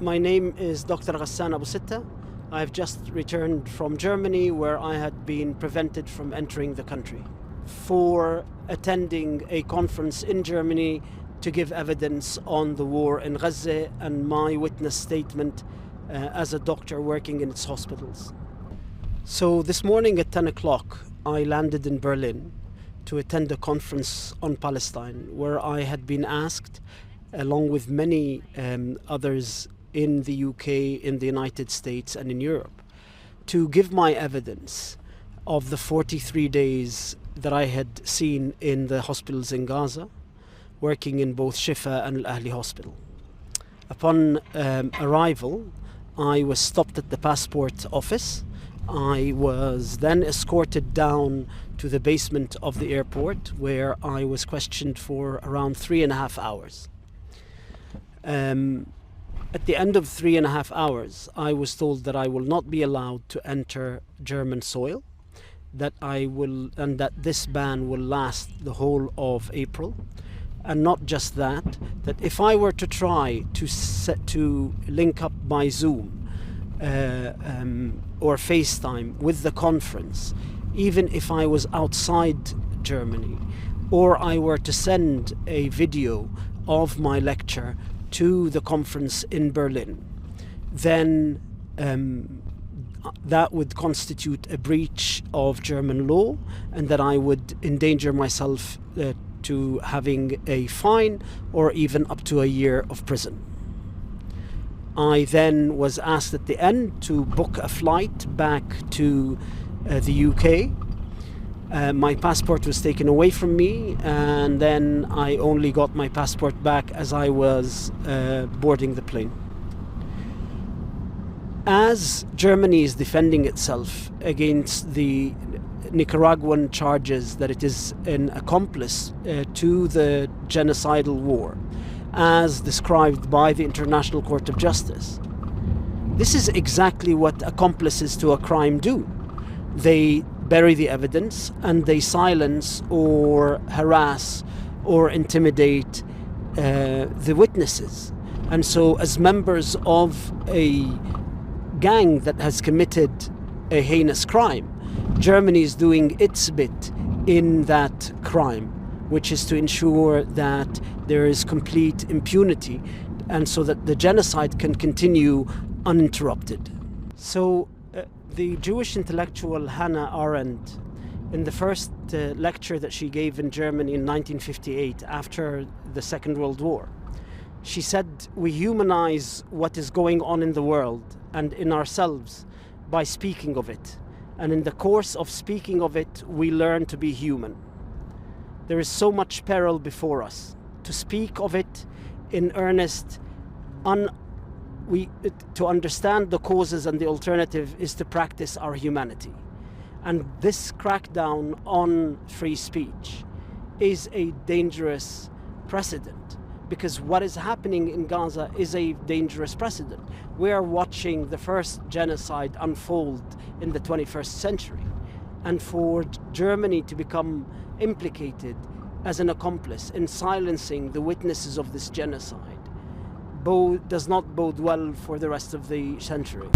My name is Dr. Ghassan Abu Sitta. I've just returned from Germany, where I had been prevented from entering the country for attending a conference in Germany to give evidence on the war in Gaza and my witness statement as a doctor working in its hospitals. So this morning at 10 o'clock, I landed in Berlin to attend a conference on Palestine, where I had been asked, along with many others in the UK, in the United States and in Europe, to give my evidence of the 43 days that I had seen in the hospitals in Gaza, working in both Shifa and Al-Ahli Hospital. Upon arrival, I was stopped at the passport office. I was then escorted down to the basement of the airport, where I was questioned for around 3.5 hours. At the end of 3.5 hours, I was told that I will not be allowed to enter German soil, that this ban will last the whole of April, and not just that if I were to try to link up by Zoom or FaceTime with the conference, even if I was outside Germany, or I were to send a video of my lecture to the conference in Berlin, then that would constitute a breach of German law, and that I would endanger myself to having a fine or even up to a year of prison. I then was asked at the end to book a flight back to the UK. My passport was taken away from me, and then I only got my passport back as I was boarding the plane. As Germany is defending itself against the Nicaraguan charges that it is an accomplice to the genocidal war, as described by the International Court of Justice, this is exactly what accomplices to a crime do. They bury the evidence and they silence or harass or intimidate the witnesses. And so, as members of a gang that has committed a heinous crime, Germany is doing its bit in that crime, which is to ensure that there is complete impunity, and so that the genocide can continue uninterrupted. So the Jewish intellectual Hannah Arendt, in the first lecture that she gave in Germany in 1958 after the Second World War, she said, "We humanize what is going on in the world and in ourselves by speaking of it. And in the course of speaking of it, we learn to be human. There is so much peril before us. To speak of it in earnest, to understand the causes and the alternative, is to practice our humanity." And this crackdown on free speech is a dangerous precedent, because what is happening in Gaza is a dangerous precedent. We are watching the first genocide unfold in the 21st century. And for Germany to become implicated as an accomplice in silencing the witnesses of this genocide does not bode well for the rest of the century.